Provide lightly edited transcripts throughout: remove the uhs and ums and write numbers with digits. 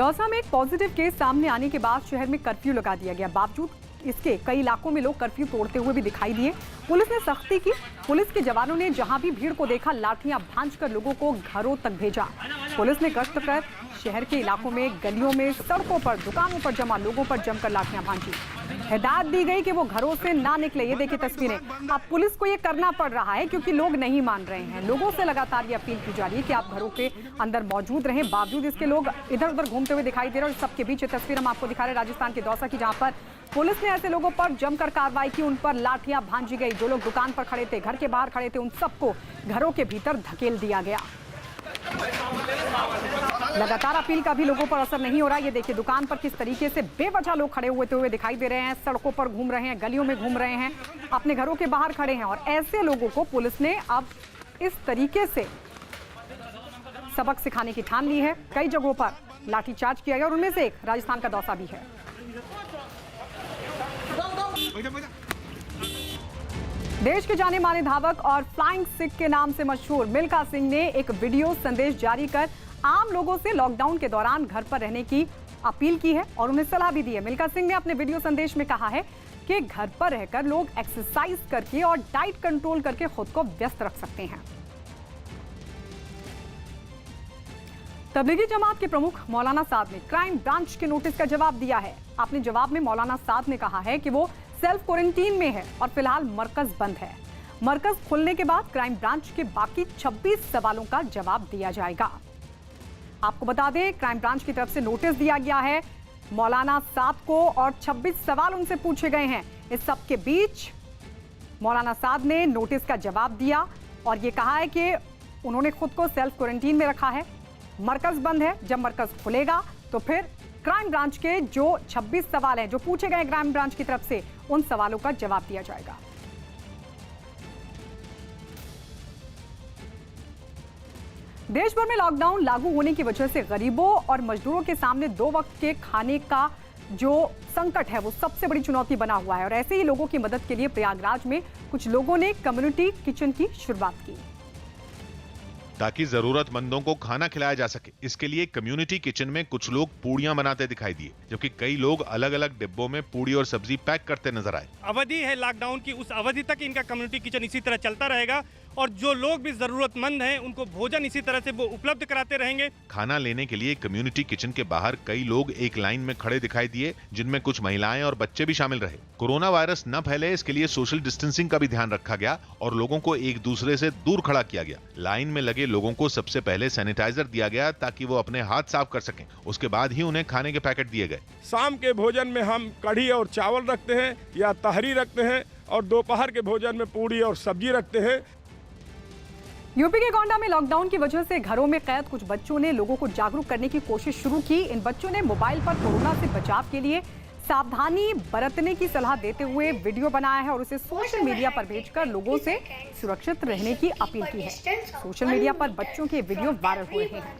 दौसा में एक positive case सामने आने के बाद शहर में कर्फ्यू लगा दिया गया। बावजूद इसके कई इलाकों में लोग कर्फ्यू तोड़ते हुए भी दिखाई दिए। पुलिस ने सख्ती की। पुलिस के जवानों ने जहां भी भीड़ को देखा लाठियां भांजकर लोगों को घरों तक भेजा। पुलिस ने गश्त कर शहर के इलाकों में, गलियों में, सड़कों पर, दुकानों पर जमा लोगों पर जमकर लाठियां भांजी। हिदायत दी गई कि वो घरों से ना निकले। ये देखिए तस्वीरें। अब पुलिस को ये करना पड़ रहा है क्योंकि लोग नहीं मान रहे हैं। लोगों से लगातार ये अपील की जा रही है कि आप घरों के अंदर मौजूद रहें। बावजूद इसके लोग इधर उधर घूमते हुए दिखाई दे रहे हैं। और सबके बीच ये तस्वीर हम आपको दिखा रहे हैं राजस्थान के दौसा की, जहां पर पुलिस ने ऐसे लोगों पर जमकर कार्रवाई की। उन पर लाठियां भांजी गई। जो लोग दुकान पर खड़े थे, घर के बाहर खड़े थे, उन सबको घरों के भीतर धकेल दिया गया। लगातार अपील का भी लोगों पर असर नहीं हो रहा। ये देखिए दुकान पर किस तरीके से बेवजह लोग खड़े हुए दिखाई दे रहे हैं। सड़कों पर घूम रहे हैं, गलियों में घूम रहे हैं, अपने घरों के बाहर खड़े हैं। और ऐसे लोगों को पुलिस ने अब इस तरीके से सबक सिखाने की ठान ली है। कई जगहों पर लाठीचार्ज किया गया और उनमें से एक राजस्थान का दौसा भी है। देश के जाने माने धावक और फ्लाइंग सिख के नाम से मशहूर मिल्खा सिंह ने एक वीडियो संदेश जारी कर आम लोगों से लॉकडाउन के दौरान घर पर रहने की अपील की है और उन्हें सलाह भी दी है। मिल्खा सिंह ने अपने वीडियो संदेश में कहा है कि घर पर रहकर लोग एक्सरसाइज करके और डाइट कंट्रोल करके खुद को व्यस्त रख सकते हैं। तबलीगी जमात के प्रमुख मौलाना साद ने क्राइम ब्रांच के नोटिस का जवाब दिया है। अपने जवाब में मौलाना साद ने कहा है कि वो सेल्फ क्वारंटीन में है और फिलहाल मरकज बंद है। मरकज खुलने के बाद क्राइम ब्रांच के बाकी 26 सवालों का जवाब दिया जाएगा। आपको बता दें, क्राइम ब्रांच की तरफ से नोटिस दिया गया है मौलाना साद को और 26 सवाल उनसे पूछे गए हैं। इस सब के बीच मौलाना साद ने नोटिस का जवाब दिया और ये कहा है कि उन्होंने खुद को सेल्फ क्वारंटीन में रखा है। मरकज बंद है, जब मरकज खुलेगा तो फिर क्राइम ब्रांच के जो 26 सवाल हैं जो पूछे गए क्राइम ब्रांच की तरफ से, उन सवालों का जवाब दिया जाएगा। देश भर में लॉकडाउन लागू होने की वजह से गरीबों और मजदूरों के सामने 2 वक्त के खाने का जो संकट है वो सबसे बड़ी चुनौती बना हुआ है। और ऐसे ही लोगों की मदद के लिए प्रयागराज में कुछ लोगों ने कम्युनिटी किचन की शुरुआत की ताकि जरूरतमंदों को खाना खिलाया जा सके। इसके लिए कम्युनिटी किचन में कुछ लोग पूड़ियां बनाते दिखाई दिए, जबकि कई लोग अलग अलग डिब्बों में पूड़ी और सब्जी पैक करते नजर आए। अवधि है लॉकडाउन की, उस अवधि तक इनका कम्युनिटी किचन इसी तरह चलता रहेगा और जो लोग भी जरूरतमंद हैं उनको भोजन इसी तरह से वो उपलब्ध कराते रहेंगे। खाना लेने के लिए कम्युनिटी किचन के बाहर कई लोग एक लाइन में खड़े दिखाई दिए, जिनमें कुछ महिलाएं और बच्चे भी शामिल रहे। कोरोना वायरस न फैले इसके लिए सोशल डिस्टेंसिंग का भी ध्यान रखा गया और लोगों को एक दूसरे से दूर खड़ा किया गया। लाइन में लगे लोगों को सबसे पहले सैनिटाइजर दिया गया ताकि वो अपने हाथ साफ कर सकें। उसके बाद ही उन्हें खाने के पैकेट दिए गए। शाम के भोजन में हम कढ़ी और चावल रखते हैं या तहरी रखते हैं और दोपहर के भोजन में पूड़ी और सब्जी रखते हैं। यूपी के गोंडा में लॉकडाउन की वजह से घरों में कैद कुछ बच्चों ने लोगों को जागरूक करने की कोशिश शुरू की। इन बच्चों ने मोबाइल पर कोरोना से बचाव के लिए सावधानी बरतने की सलाह देते हुए वीडियो बनाया है और उसे सोशल मीडिया पर भेजकर लोगों से सुरक्षित रहने की अपील की है। सोशल मीडिया पर बच्चों के वीडियो वायरल हो रहे हैं।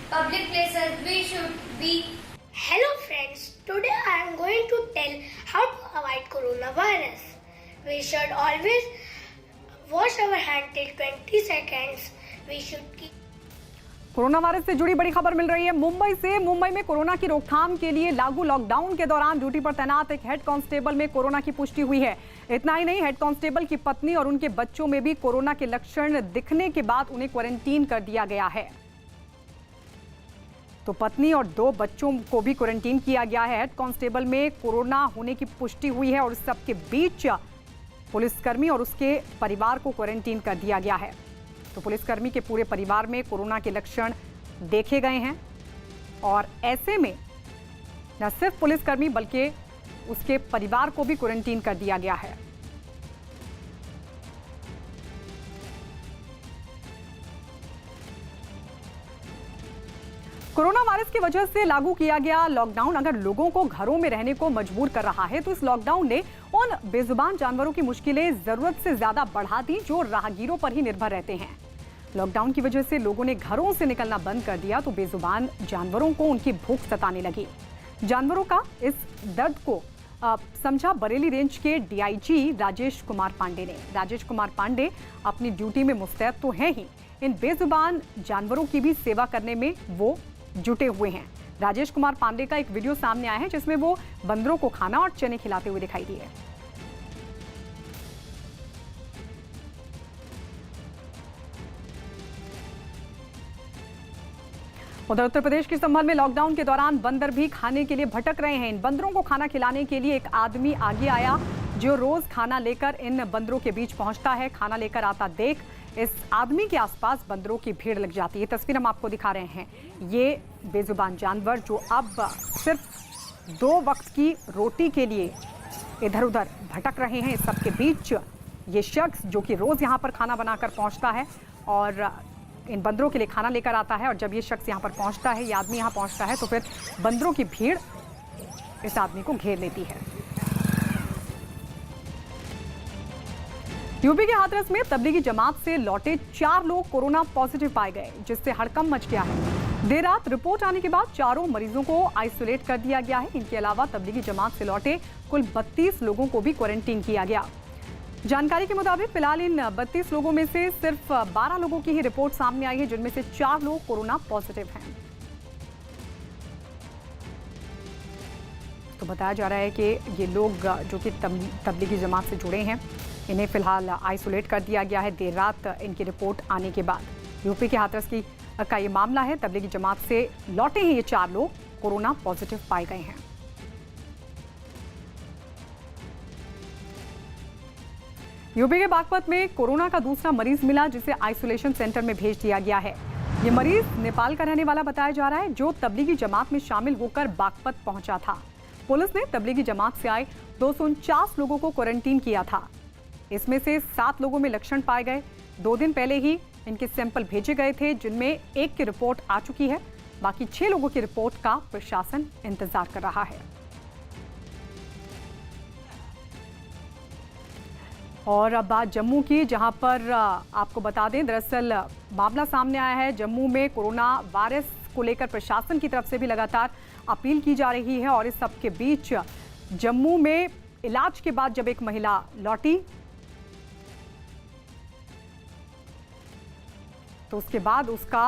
Public places we should be. Hello friends, today I am going to tell how to avoid coronavirus. We should always wash our hands till 20 seconds. We should keep. Corona virus से जुड़ी बड़ी खबर मिल रही है मुंबई से। मुंबई में कोरोना की रोकथाम के लिए लागू लॉकडाउन के दौरान ड्यूटी पर तैनात एक हेड कांस्टेबल में कोरोना की पुष्टि हुई है। इतना ही नहीं, हेड कांस्टेबल की पत्नी और उनके बच्चों में भी कोरोना के लक्षण दिखने के बाद उन्हें क्वारंटीन कर दिया गया है। तो पत्नी और 2 बच्चों को भी क्वारंटीन किया गया है। हेड कांस्टेबल में कोरोना होने की पुष्टि हुई है और इस सबके बीच पुलिसकर्मी और उसके परिवार को क्वारंटीन कर दिया गया है। तो पुलिसकर्मी के पूरे परिवार में कोरोना के लक्षण देखे गए हैं और ऐसे में न सिर्फ पुलिसकर्मी बल्कि उसके परिवार को भी क्वारंटीन कर दिया गया है। कोरोना वायरस की वजह से लागू किया गया लॉकडाउन अगर लोगों को घरों में रहने को मजबूर कर रहा है तो इस लॉकडाउन ने उन बेजुबान जानवरों की मुश्किलें जरूरत से ज्यादा बढ़ा दी जो राहगीरों पर ही निर्भर रहते हैं। लॉकडाउन की वजह से लोगों ने घरों से निकलना बंद कर दिया तो बेजुबान जानवरों को उनकी भूख सताने लगी। जानवरों का इस दर्द को समझा बरेली रेंज के डीआईजी राजेश कुमार पांडे ने। राजेश कुमार पांडे अपनी ड्यूटी में मुस्तैद तो हैं ही, इन बेजुबान जानवरों की भी सेवा करने में वो जुटे हुए हैं। राजेश कुमार पांडे का एक वीडियो सामने आया है जिसमें वो बंदरों को खाना और चने खिलाते हुए दिखाई दिए। उधर उत्तर प्रदेश के संभल में लॉकडाउन के दौरान बंदर भी खाने के लिए भटक रहे हैं। इन बंदरों को खाना खिलाने के लिए एक आदमी आगे आया जो रोज खाना लेकर इन बंदरों के बीच पहुंचता है। खाना लेकर आता देख इस आदमी के आसपास बंदरों की भीड़ लग जाती है। तस्वीर हम आपको दिखा रहे हैं। ये बेजुबान जानवर जो अब सिर्फ 2 वक्त की रोटी के लिए इधर उधर भटक रहे हैं। इस सबके बीच ये शख्स जो कि रोज यहाँ पर खाना बनाकर पहुंचता है और इन बंदरों के लिए खाना लेकर आता है, और जब ये शख्स यहाँ पर पहुंचता है, ये आदमी यहाँ पहुंचता है, तो फिर बंदरों की भीड़ इस आदमी को घेर लेती है। यूपी के हाथरस में तबलीगी जमात से लौटे 4 लोग कोरोना पॉजिटिव पाए गए, जिससे हड़कंप मच गया है। देर रात रिपोर्ट आने के बाद 4 मरीजों को आइसोलेट कर दिया गया है। इनके अलावा तबलीगी जमात से लौटे कुल 32 लोगों को भी क्वारंटीन किया गया। जानकारी के मुताबिक फिलहाल इन 32 लोगों में से सिर्फ 12 लोगों की ही रिपोर्ट सामने आई है, जिनमें से 4 लोग कोरोना पॉजिटिव हैं। तो बताया जा रहा है कि ये लोग जो कि तबलीगी जमात से जुड़े हैं, इन्हें फिलहाल आइसोलेट कर दिया गया है देर रात इनकी रिपोर्ट आने के बाद। यूपी के हाथरस का ये मामला है। तबलीगी जमात से लौटे हैं ये 4 लोग कोरोना पॉजिटिव पाए गए हैं। यूपी के बागपत में कोरोना का दूसरा मरीज मिला, जिसे आइसोलेशन सेंटर में भेज दिया गया है। ये मरीज नेपाल का रहने वाला बताया जा रहा है, जो तबलीगी जमात में शामिल होकर बागपत पहुंचा था। पुलिस ने तबलीगी जमात से आए 249 लोगों को क्वारंटीन किया था। इसमें से 7 लोगों में लक्षण पाए गए। 2 दिन पहले ही इनके सैंपल भेजे गए थे, जिनमें एक की रिपोर्ट आ चुकी है। बाकी 6 लोगों की रिपोर्ट का प्रशासन इंतजार कर रहा है। और अब बात जम्मू की, जहां पर आपको बता दें, दरअसल मामला सामने आया है। जम्मू में कोरोना वायरस को लेकर प्रशासन की तरफ से भी लगातार अपील की जा रही है। और इस सब के बीच जम्मू में इलाज के बाद जब एक महिला लौटी, तो उसके बाद उसका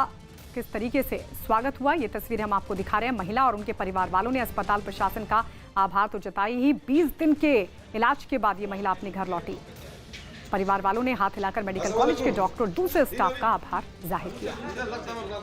किस तरीके से स्वागत हुआ, ये तस्वीरें हम आपको दिखा रहे हैं। महिला और उनके परिवार वालों ने अस्पताल प्रशासन का आभार तो जताई ही, 20 दिन के इलाज के बाद ये महिला अपने घर लौटी। परिवार वालों ने हाथ हिलाकर मेडिकल कॉलेज के डॉक्टर, दूसरे स्टाफ का आभार जाहिर किया।